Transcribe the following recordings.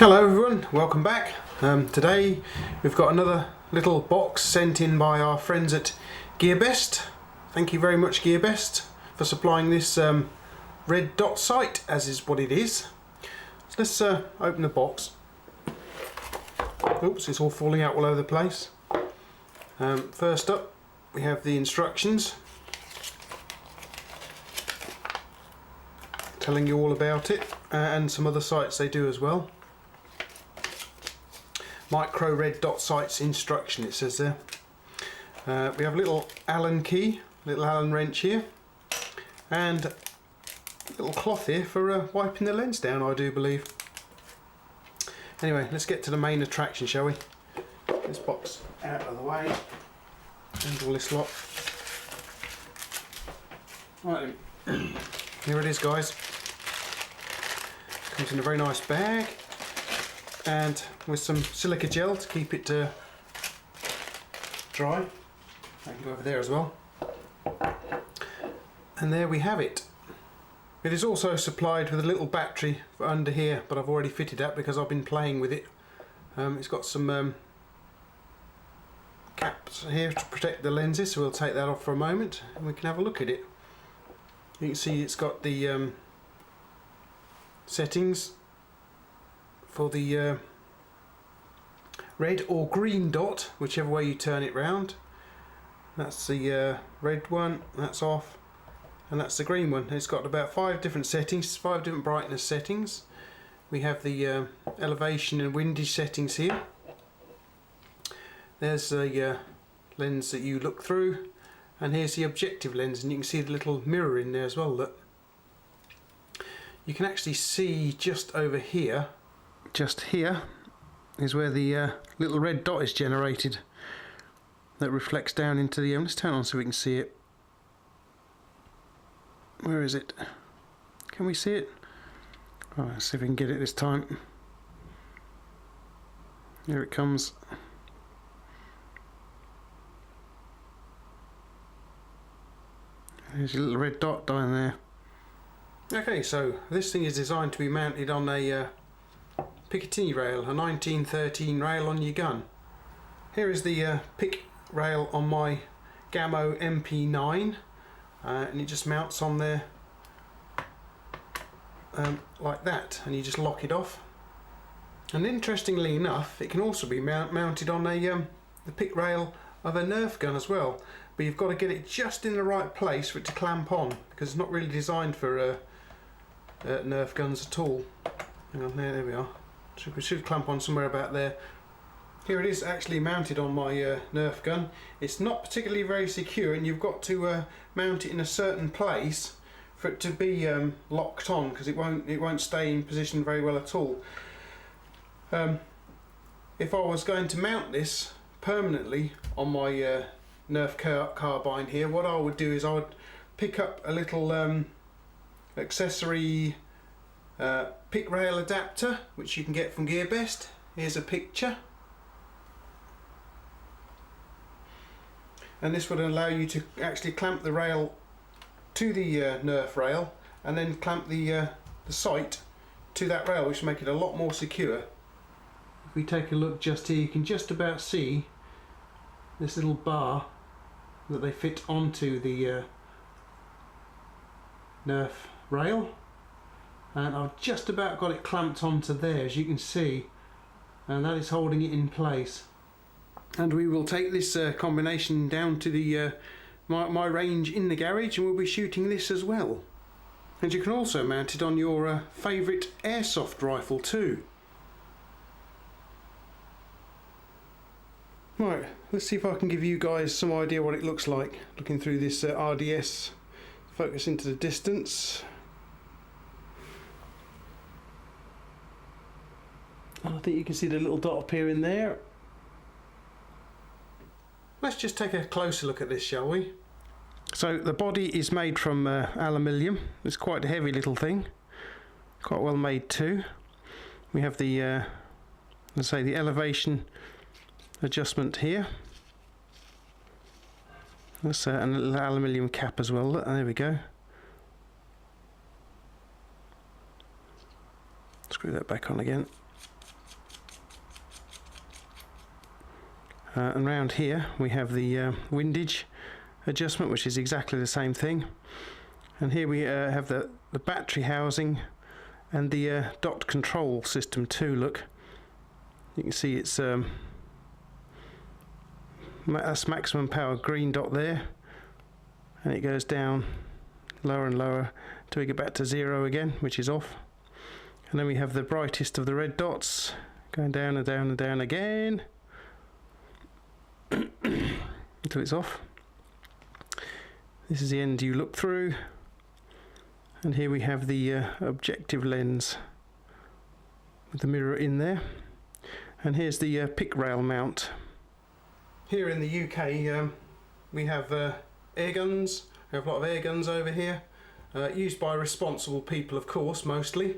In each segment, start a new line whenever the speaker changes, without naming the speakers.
Hello everyone, welcome back. Today we've got another little box sent in by our friends at GearBest. Thank you very much GearBest for supplying this red dot sight, as is what it is. So let's open the box. Oops, it's all falling out all over the place. First up we have the instructions telling you all about it, and some other sights they do as well. Micro red dot sights instruction, it says there. We have a little Allen key, little Allen wrench here, and a little cloth here for wiping the lens down, I do believe. Anyway, let's get to the main attraction, shall we? Get this box out of the way and all this lot. Right then, here it is guys. Comes in a very nice bag, and with some silica gel to keep it dry. I can go over there as well. And there we have it. It is also supplied with a little battery for under here, but I've already fitted that because I've been playing with it. It's got some caps here to protect the lenses, so we'll take that off for a moment and we can have a look at it. You can see it's got the settings for the red or green dot, whichever way you turn it round. That's the red one, that's off, and that's the green one. It's got about 5 different settings, 5 different brightness settings. We have the elevation and windage settings here. There's the lens that you look through, and here's the objective lens, and you can see the little mirror in there as well. Look, you can actually see just over here. Just here is where the little red dot is generated that reflects down into the let's turn on so we can see it. Where is it? Can we see it? Oh, let's see if we can get it this time. Here it comes. There's a little red dot down there. Okay, so this thing is designed to be mounted on a Pic Rail, a 1913 rail on your gun. Here is the Pic Rail on my Gamo MP9, and it just mounts on there like that, and you just lock it off. And interestingly enough, it can also be mounted on a the Pic Rail of a Nerf gun as well, but you've got to get it just in the right place for it to clamp on, because it's not really designed for Nerf guns at all. Hang on, there we are. So we should clamp on somewhere about there. Here it is actually mounted on my Nerf gun. It's not particularly very secure, and you've got to mount it in a certain place for it to be locked on, because it won't stay in position very well at all. If I was going to mount this permanently on my Nerf carbine here, what I would do is I would pick up a little accessory Pic Rail Adapter, which you can get from GearBest. Here's a picture, and this would allow you to actually clamp the rail to the Nerf rail, and then clamp the sight to that rail, which will make it a lot more secure. If we take a look just here, you can just about see this little bar that they fit onto the Nerf rail, and I've just about got it clamped onto there, as you can see, and that is holding it in place. And we will take this combination down to the my range in the garage, and we'll be shooting this as well. And you can also mount it on your favourite airsoft rifle too. Right, let's see if I can give you guys some idea what it looks like looking through this RDS. Focus into the distance. I think you can see the little dot appearing there. Let's just take a closer look at this, shall we? So the body is made from aluminium. It's quite a heavy little thing. Quite well made too. We have the, let's say, the elevation adjustment here. That's a little aluminium cap as well. There we go. Screw that back on again. and round here we have the windage adjustment, which is exactly the same thing. And here we have the battery housing and the dot control system too. Look, you can see it's that's maximum power green dot there, and it goes down lower and lower till we get back to 0 again, which is off. And then we have the brightest of the red dots going down and down and down again until it's off. This is the end you look through, and here we have the objective lens with the mirror in there. And here's the Pic Rail Mount. Here in the UK we have Airguns. We have a lot of Airguns over here, used by responsible people, of course, mostly.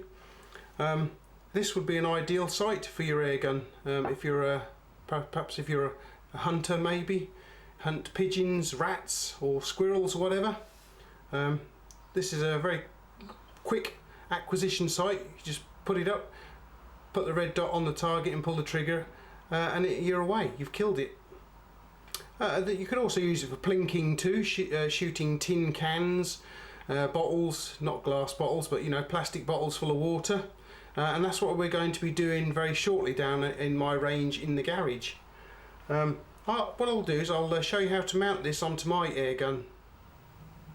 This would be an ideal site for your airgun if you're perhaps if you're a hunter, maybe hunt pigeons, rats or squirrels or whatever. This is a very quick acquisition site. You just put it up, put the red dot on the target and pull the trigger, and you're away, you've killed it. You could also use it for plinking too, shooting tin cans, bottles, not glass bottles, but you know, plastic bottles full of water. And that's what we're going to be doing very shortly down in my range in the garage. What I'll do is I'll show you how to mount this onto my airgun.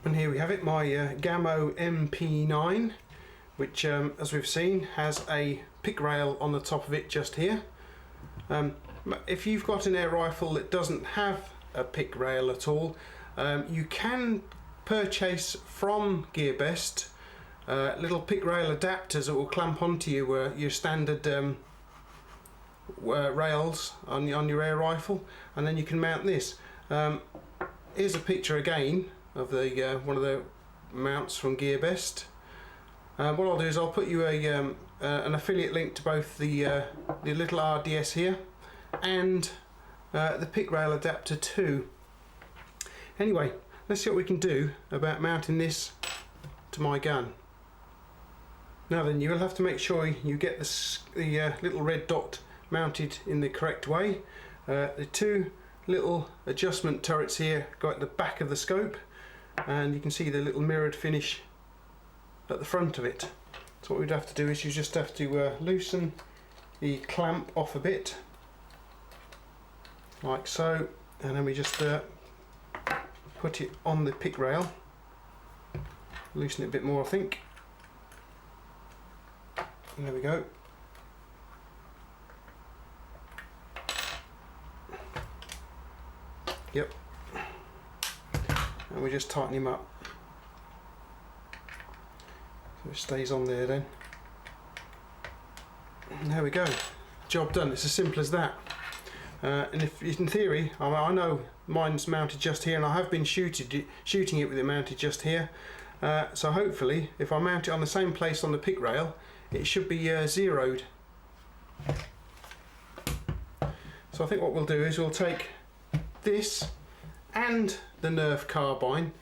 And here we have it, my Gamo MP9, which as we've seen has a Pic Rail on the top of it just here. If you've got an air rifle that doesn't have a Pic Rail at all, you can purchase from GearBest little Pic Rail adapters that will clamp onto your standard rails on your air rifle, and then you can mount this. Here's a picture again of the one of the mounts from GearBest. What I'll do is I'll put you an affiliate link to both the little RDS here and the Pic Rail Adapter too. Anyway, let's see what we can do about mounting this to my gun. Now then, you will have to make sure you get the little red dot mounted in the correct way. The two little adjustment turrets here go at the back of the scope, and you can see the little mirrored finish at the front of it. So what we'd have to do is you just have to loosen the clamp off a bit, like so, and then we just put it on the Pic Rail. Loosen it a bit more, I think. And there we go. Yep. And we just tighten him up so it stays on there then. And there we go. Job done. It's as simple as that. And if in theory, I know mine's mounted just here, and I have been shooting it with it mounted just here. So hopefully, if I mount it on the same place on the Pic Rail, it should be zeroed. So I think what we'll do is we'll take this and the Nerf carbine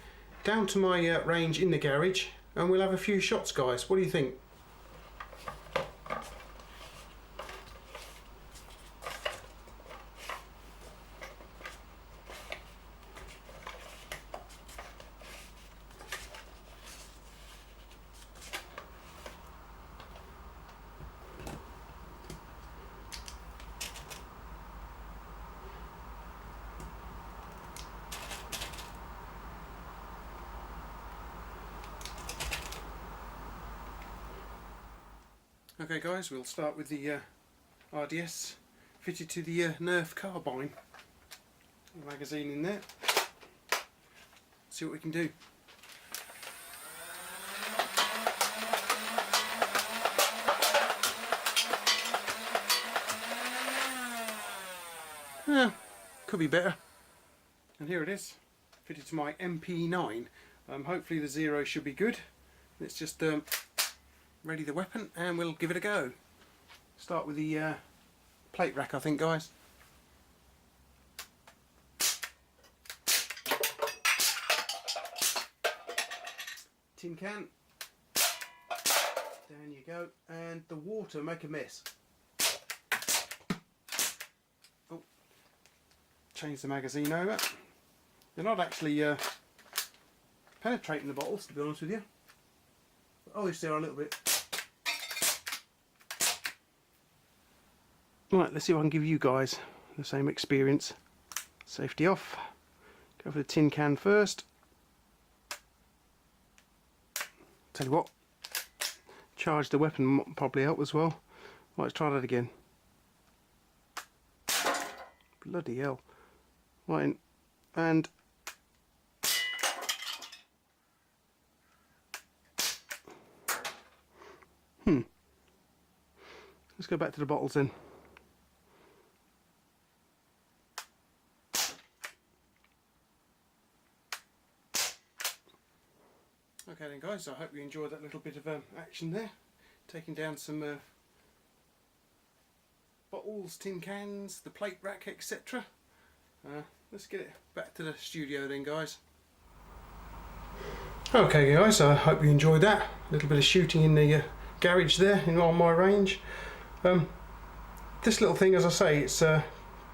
down to my range in the garage, and we'll have a few shots, guys. What do you think? Okay guys, we'll start with the RDS fitted to the Nerf carbine. Magazine in there. See what we can do. Could be better. And here it is, fitted to my MP9. Hopefully the zero should be good. Let's just ready the weapon and we'll give it a go. Start with the plate rack, I think, guys. Tin can. Down you go. And the water, make a mess. Oh. change the magazine over. They're not actually penetrating the bottles, to be honest with you. But obviously they're a little bit. Right, let's see if I can give you guys the same experience. Safety off. Go for the tin can first. Tell you what, charge the weapon probably help as well. Right, let's try that again. Bloody hell. Right, and let's go back to the bottles then. Okay then guys, I hope you enjoyed that little bit of action there. Taking down some bottles, tin cans, the plate rack, etc. Let's get it back to the studio then guys. Okay guys, I hope you enjoyed that. A little bit of shooting in the garage there on my range. This little thing, as I say, it's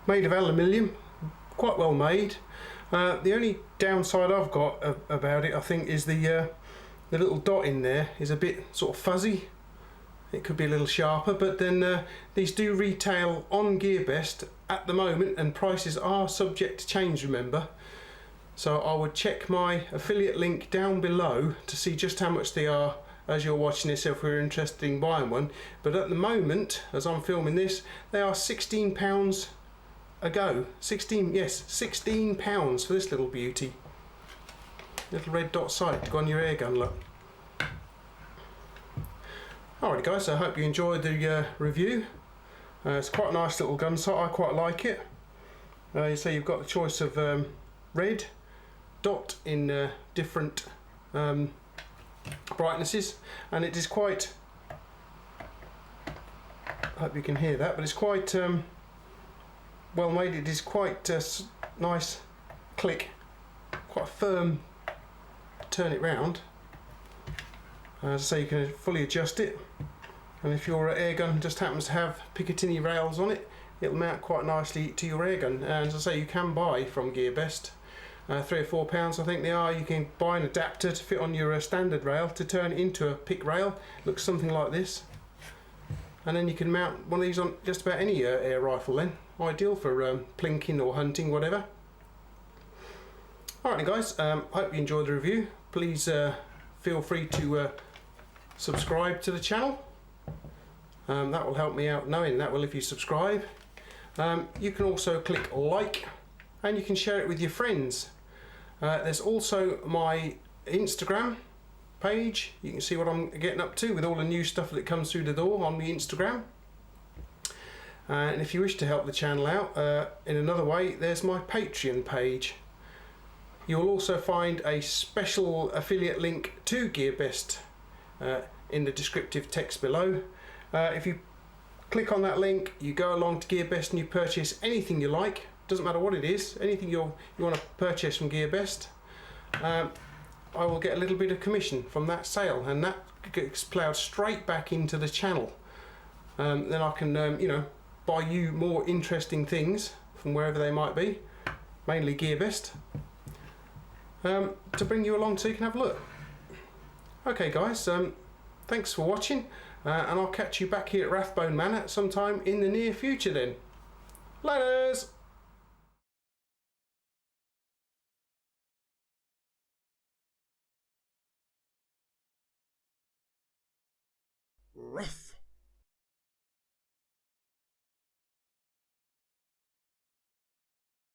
made of aluminium, quite well made. The only downside I've got about it, I think, is the little dot in there is a bit sort of fuzzy. It could be a little sharper, but then these do retail on GearBest at the moment, and prices are subject to change, remember. So I would check my affiliate link down below to see just how much they are as you're watching this if we're interested in buying one. But at the moment, as I'm filming this, they are £16 a go. 16, yes, £16 for this little beauty. Little red dot sight to go on your airgun, look. Alright guys, I hope you enjoyed the review. It's quite a nice little gun sight, I quite like it. You say you've got the choice of red, dot in different brightnesses, and it is quite, I hope you can hear that, but it's quite well made. It is quite nice click, quite firm. Turn it round, as I say, you can fully adjust it, and if your air gun just happens to have Picatinny rails on it, it'll mount quite nicely to your air gun. And as I say, you can buy from GearBest, £3 or £4 I think they are. You can buy an adapter to fit on your standard rail to turn it into a Pic Rail. Looks something like this, and then you can mount one of these on just about any air rifle then. Ideal for plinking or hunting, whatever. Alright guys, hope you enjoyed the review. Please feel free to subscribe to the channel. That will help me out, knowing that will, if you subscribe. You can also click like, and you can share it with your friends. There's also my Instagram page. You can see what I'm getting up to with all the new stuff that comes through the door on the Instagram. And if you wish to help the channel out in another way, there's my Patreon page. You'll also find a special affiliate link to GearBest in the descriptive text below. If you click on that link, you go along to GearBest and you purchase anything you like. Doesn't matter what it is, anything you want to purchase from GearBest. I will get a little bit of commission from that sale, and that gets ploughed straight back into the channel. Then I can, you know, buy you more interesting things from wherever they might be, mainly GearBest. To bring you along so you can have a look. Okay guys, thanks for watching, and I'll catch you back here at Rathbone Manor sometime in the near future then. Laters!
Rough.